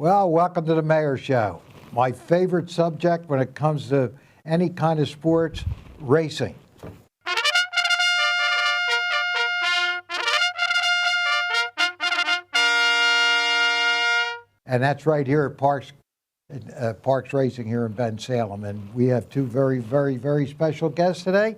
Well, welcome to the Mayor Show. My favorite subject when it comes to any kind of sports, racing. And that's right here at Parx Racing here in Bensalem. And we have two very, very, very special guests today.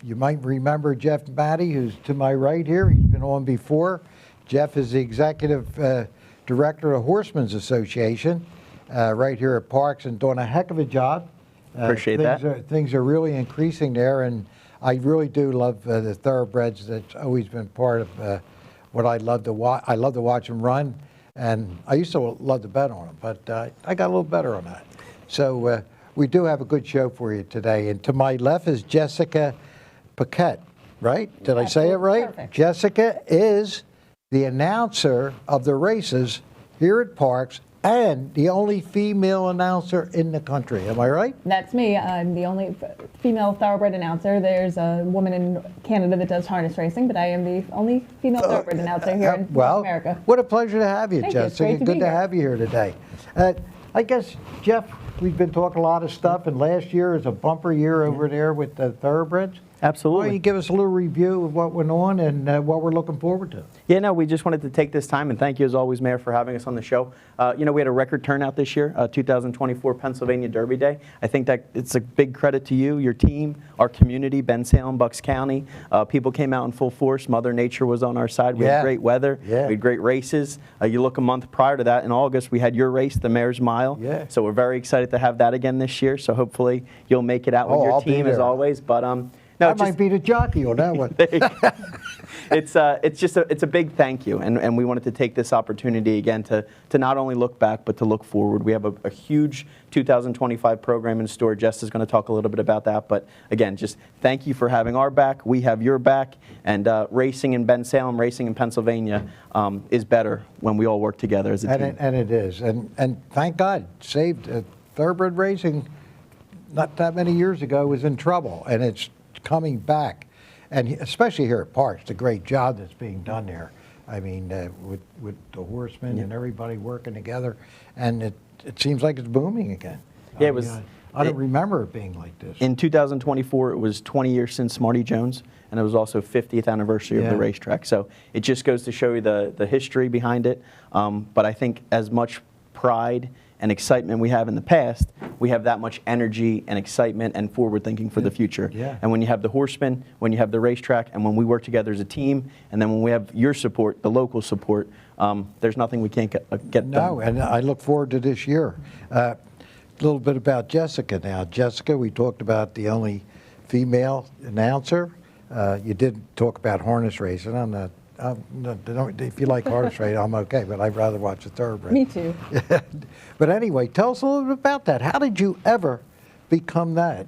You might remember Jeff Matty, who's to my right here. He's been on before. Jeff is the executive director of Horsemen's Association right here at Parx and doing a heck of a job. Appreciate that. Things are really increasing there, and I really do love the Thoroughbreds. That's always been part of what I love to watch. I love to watch them run, and I used to love to bet on them, but I got a little better on that. So we do have a good show for you today. And to my left is Jessica Paquette, right? Did I say it right? Perfect. Jessica is the announcer of the races here at Parx and the only female announcer in the country. Am I right? That's me. I'm the only female thoroughbred announcer. There's a woman in Canada that does harness racing, but I am the only female thoroughbred announcer here in North America. What a pleasure to have you, Thank you. Jessica. It's great to Good be to here. have you here today. I guess, Jeff, we've been talking a lot of stuff, and last year is a bumper year over there with the Thoroughbreds. Absolutely. Why don't you give us a little review of what went on and what we're looking forward to? Yeah, no, we just wanted to take this time and thank you as always, Mayor, for having us on the show. We had a record turnout this year, 2024 Pennsylvania Derby Day. I think that it's a big credit to you, your team, our community, Bensalem, Bucks County. People came out in full force. Mother Nature was on our side. We had great weather. We had great races. You look a month prior to that, in August, we had your race, the Mayor's Mile. Yeah. So we're very excited to have that again this year. So hopefully you'll make it out with your I'll be team as there. always. But no, I might be the jockey on that one. It's a big thank you, and we wanted to take this opportunity again to not only look back but to look forward. We have a huge 2025 program in store. Jess is going to talk a little bit about that, but again, just thank you for having our back. We have your back, and racing in Bensalem, racing in Pennsylvania is better when we all work together as a team. And it is, and thank God, saved Thoroughbred racing. Not that many years ago was in trouble, and it's coming back, and especially here at Parx, the great job that's being done there. I mean, with the Horsemen and everybody working together, and it seems like it's booming again. Yeah, I don't remember it being like this. In 2024, it was 20 years since Smarty Jones, and it was also 50th anniversary of the racetrack. So it just goes to show you the history behind it. But I think as much pride and excitement we have in the past, we have that much energy and excitement and forward thinking for the future. Yeah. And when you have the Horsemen, when you have the racetrack, and when we work together as a team, and then when we have your support, the local support, there's nothing we can't get done. No, and I look forward to this year. A little bit about Jessica now. Jessica, we talked about the only female announcer. You did talk about harness racing. I'm not. If you like harness racing, I'm okay, but I'd rather watch the Thoroughbred. Me too. But anyway, tell us a little bit about that. How did you ever become that?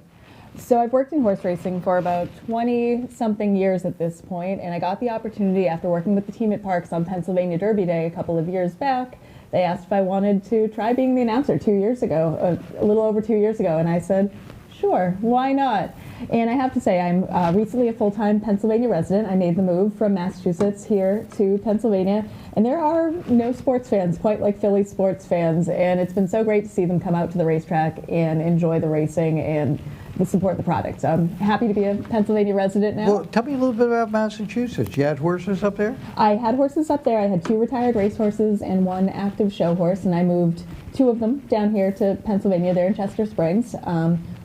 So I've worked in horse racing for about 20-something years at this point, and I got the opportunity after working with the team at Parx on Pennsylvania Derby Day a couple of years back. They asked if I wanted to try being the announcer 2 years ago, a little over 2 years ago, and I said, sure, why not? And I have to say, I'm recently a full-time Pennsylvania resident. I made the move from Massachusetts here to Pennsylvania, and there are no sports fans quite like Philly sports fans, and it's been so great to see them come out to the racetrack and enjoy the racing and support the product. So I'm happy to be a Pennsylvania resident now. Well, tell me a little bit about Massachusetts. You had horses up there? I had horses up there. I had 2 retired racehorses and 1 active show horse, and I moved 2 of them down here to Pennsylvania. They're in Chester Springs.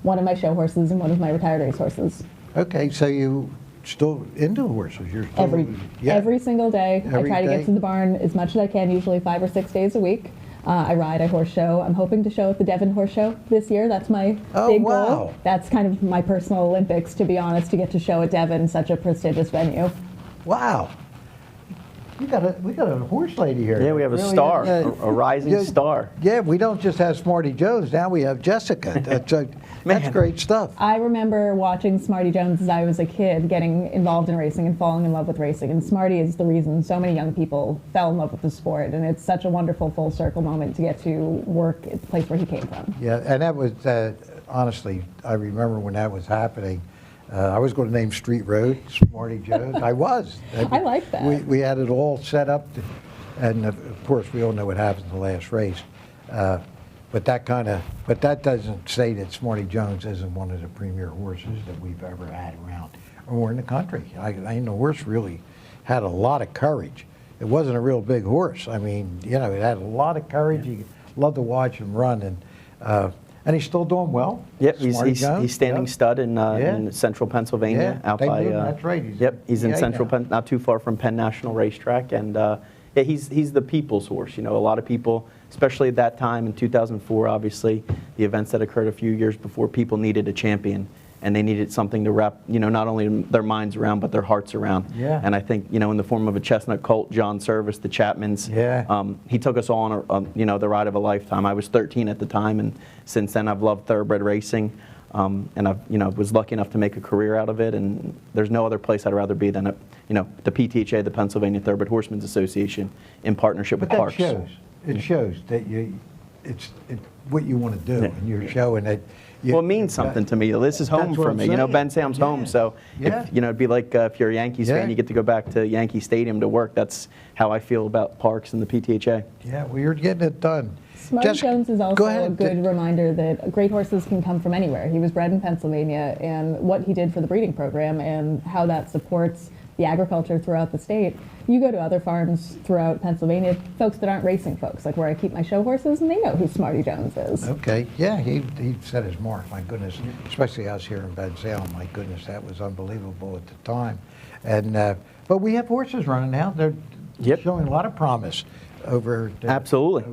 One of my show horses and 1 of my retired racehorses. Okay, so you still into horses? You're still, Every single day. I try to day? get to the barn as much as I can, usually 5 or 6 days a week. I ride, I horse show. I'm hoping to show at the Devon Horse Show this year. That's my big goal. That's kind of my personal Olympics, to be honest, to get to show at Devon, such a prestigious venue. Wow. We got a horse lady here. Yeah, we have a star, a rising star. Yeah, we don't just have Smarty Jones, now we have Jessica. That's great stuff. I remember watching Smarty Jones as I was a kid, getting involved in racing and falling in love with racing. And Smarty is the reason so many young people fell in love with the sport. And it's such a wonderful full circle moment to get to work at the place where he came from. Yeah, and that was, honestly, I remember when that was happening. I was going to name Street Road Smarty Jones. I was. I like that. We had it all set up. And of course, we all know what happened in the last race. But that doesn't say that Smarty Jones isn't one of the premier horses that we've ever had around or in the country. The horse really had a lot of courage. It wasn't a real big horse. I mean, it had a lot of courage. You love to watch him run, and he's still doing well. Yep, Smarty he's Jones, standing stud in central Pennsylvania. Yeah, out by. that's right. He's in central Penn, not too far from Penn National Racetrack, and he's the people's horse. A lot of people, especially at that time in 2004, obviously the events that occurred a few years before, people needed a champion. And they needed something to wrap, not only their minds around, but their hearts around. Yeah. And I think, in the form of a chestnut colt, John Service, the Chapmans. Yeah. He took us all on, the ride of a lifetime. I was 13 at the time, and since then I've loved thoroughbred racing, and I've, was lucky enough to make a career out of it. And there's no other place I'd rather be than at, the PTHA, the Pennsylvania Thoroughbred Horsemen's Association, in partnership with Parx. It shows that it's what you want to do, and you're showing that. Well, it means something to me. This is home for me. Bensalem's home. So, it'd be like if you're a Yankees fan, you get to go back to Yankee Stadium to work. That's how I feel about Parx and the PTHA. Yeah, well, you're getting it done. Smarty Jones is also a good reminder that great horses can come from anywhere. He was bred in Pennsylvania, and what he did for the breeding program and how that supports the agriculture throughout the state. You go to other farms throughout Pennsylvania, folks that aren't racing folks, like where I keep my show horses, and they know who Smarty Jones is. Okay, yeah, he set his mark, my goodness, especially us here in Bensalem, my goodness, that was unbelievable at the time. And but we have horses running now, they're showing a lot of promise over. Absolutely,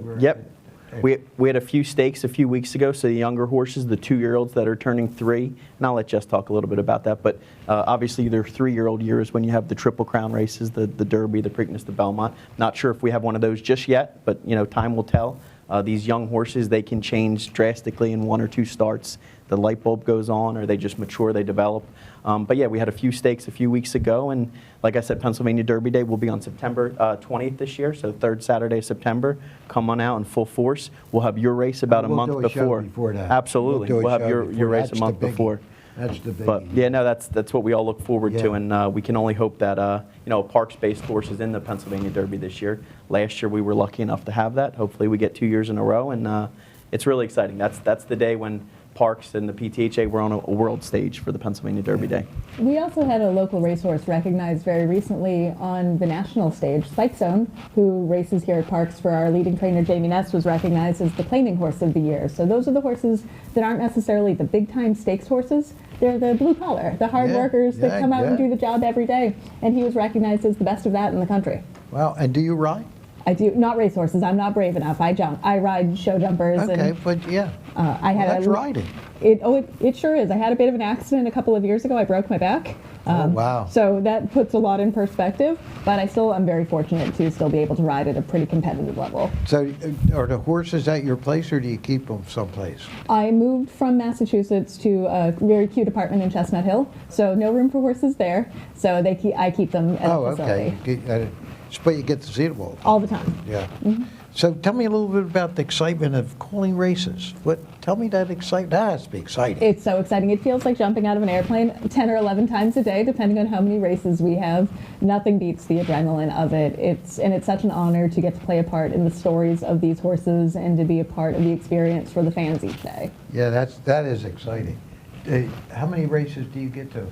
We had a few stakes a few weeks ago, so the younger horses, the 2-year-olds that are turning 3, and I'll let Jess talk a little bit about that, but obviously they're 3-year-old years when you have the Triple Crown races, the Derby, the Preakness, the Belmont. Not sure if we have one of those just yet, but time will tell. These young horses, they can change drastically in 1 or 2 starts. The light bulb goes on, or they just mature, they develop. But yeah, we had a few stakes a few weeks ago, and like I said, Pennsylvania Derby Day will be on September 20th this year, so 3rd Saturday of September. Come on out in full force. We'll have your race about a month before. Before that. Absolutely, we'll have your race a month before. That's the biggie. But yeah, no, that's what we all look forward to, and we can only hope that a Parx-based horse is in the Pennsylvania Derby this year. Last year we were lucky enough to have that. Hopefully we get 2 years in a row, and it's really exciting. That's the day when Parx and the PTHA were on a world stage for the Pennsylvania Derby Day. We also had a local racehorse recognized very recently on the national stage. Spike Zone, who races here at Parx for our leading trainer Jamie Ness, was recognized as the claiming horse of the year. So those are the horses that aren't necessarily the big time stakes horses. They're the blue collar, the hard workers that come out and do the job every day. And he was recognized as the best of that in the country. Well, and do you ride? I do, not racehorses. I'm not brave enough. I jump. I ride show jumpers. Okay, and, but yeah. That's riding. It sure is. I had a bit of an accident a couple of years ago. I broke my back. Oh, wow. So that puts a lot in perspective, but I'm very fortunate to still be able to ride at a pretty competitive level. So are the horses at your place, or do you keep them someplace? I moved from Massachusetts to a very cute apartment in Chestnut Hill, so no room for horses there. So I keep them at the facility. Okay. But you get to see them all the time. Yeah. Mm-hmm. So tell me a little bit about the excitement of calling races. Tell me that excitement. That has to be exciting. It's so exciting. It feels like jumping out of an airplane 10 or 11 times a day, depending on how many races we have. Nothing beats the adrenaline of it. It's such an honor to get to play a part in the stories of these horses and to be a part of the experience for the fans each day. Yeah, that is exciting. How many races do you get to?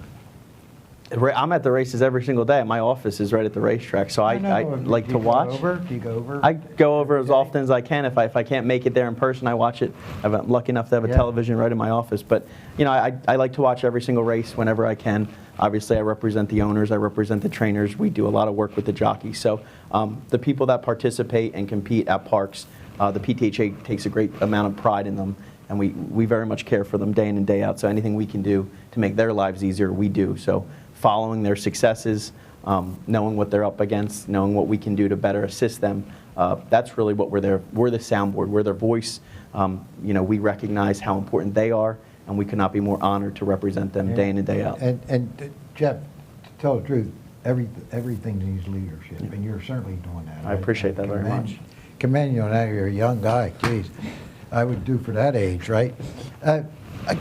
I'm at the races every single day. My office is right at the racetrack, so I like to watch. Do you go over? I go over as often as I can. If I can't make it there in person, I watch it. I'm lucky enough to have a television right in my office. But I like to watch every single race whenever I can. Obviously, I represent the owners. I represent the trainers. We do a lot of work with the jockeys. So the people that participate and compete at Parx, the PTHA takes a great amount of pride in them. And we very much care for them day in and day out. So anything we can do to make their lives easier, we do. So following their successes, knowing what they're up against, knowing what we can do to better assist them, that's really what we're there. We're the soundboard. We're their voice. We recognize how important they are, and we could not be more honored to represent them day in and day out. And Jeff, to tell the truth, everything needs leadership, and you're certainly doing that. I appreciate that very much. Commend you on that. You're a young guy. Jeez, I would do for that age, right? I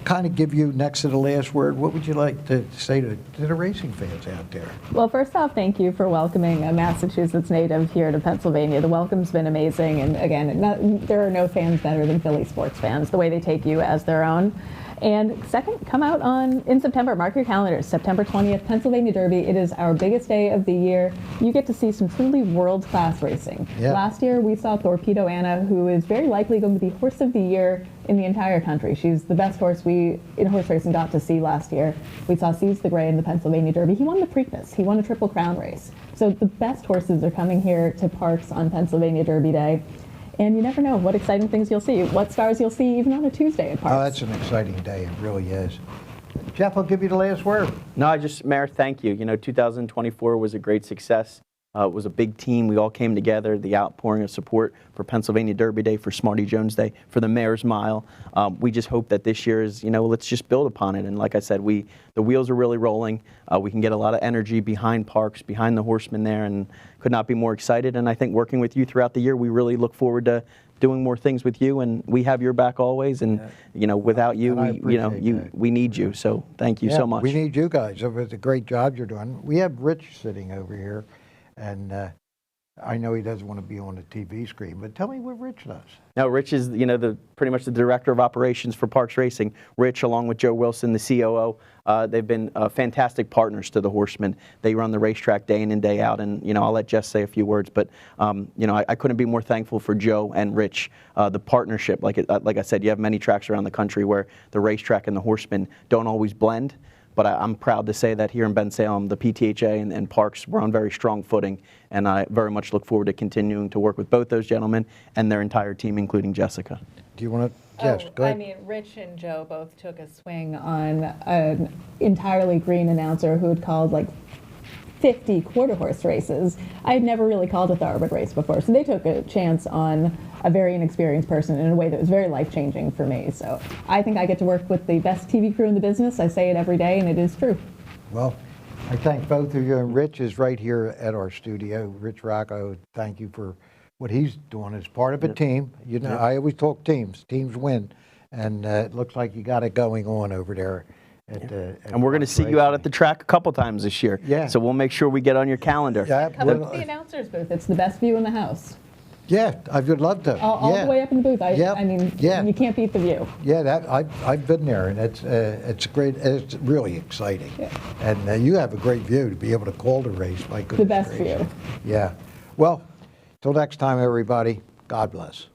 kind of give you next to the last word. What would you like to say to the racing fans out there? Well, first off, thank you for welcoming a Massachusetts native here to Pennsylvania. The welcome's been amazing, and again, there are no fans better than Philly sports fans, the way they take you as their own. And second, come out in September. Mark your calendars. September 20th, Pennsylvania Derby. It is our biggest day of the year. You get to see some truly world-class racing. Yeah. Last year, we saw Torpedo Anna, who is very likely going to be Horse of the Year in the entire country. She's the best horse we in horse racing got to see last year. We saw Seize the Gray in the Pennsylvania Derby. He won the Preakness. He won a Triple Crown race. So the best horses are coming here to Parx on Pennsylvania Derby Day. And you never know what exciting things you'll see, what stars you'll see even on a Tuesday at Parx. Oh, that's an exciting day. It really is. Jeff, I'll give you the last word. No, Mayor, thank you. 2024 was a great success. It was a big team. We all came together. The outpouring of support for Pennsylvania Derby Day, for Smarty Jones Day, for the Mayor's Mile. We just hope that this year is, let's just build upon it. And like I said, the wheels are really rolling. We can get a lot of energy behind Parx, behind the Horsemen there, and could not be more excited. And I think working with you throughout the year, we really look forward to doing more things with you, and we have your back always. And without you, we need you. So thank you so much. We need you guys. It's a great job you're doing. We have Rich sitting over here, and I know he doesn't want to be on the TV screen, but tell me what Rich does. No, Rich is pretty much the director of operations for Parx Racing. Rich, along with Joe Wilson, the COO, they've been fantastic partners to the Horsemen. They run the racetrack day in and day out, and I'll let Jess say a few words, but I couldn't be more thankful for Joe and Rich. The partnership, like I said, you have many tracks around the country where the racetrack and the Horsemen don't always blend. But I'm proud to say that here in Bensalem, the PTHA and Parx, we're on very strong footing, and I very much look forward to continuing to work with both those gentlemen and their entire team, including Jessica. Do you want to? Yes, go ahead. Rich and Joe both took a swing on an entirely green announcer who had called like 50 quarter horse races. I had never really called a thoroughbred race before, so they took a chance on a very inexperienced person in a way that was very life-changing for me. So I think I get to work with the best TV crew in the business. I say it every day, and it is true. Well, I thank both of you, and Rich is right here at our studio. Rich Rocco, thank you for what he's doing as part of a team. I always talk teams. Teams win, and it looks like you got it going on over there. And we're going to see you out at the track a couple times this year. Yeah. So we'll make sure we get on your calendar. Yeah. Come up to the announcer's booth. It's the best view in the house. Yeah, I would love to. All the way up in the booth. Yeah. You can't beat the view. Yeah, I've been there, and it's great. It's really exciting. Yeah. And you have a great view to be able to call the race. My goodness The best gracious. view. Yeah. Well, till next time, everybody. God bless.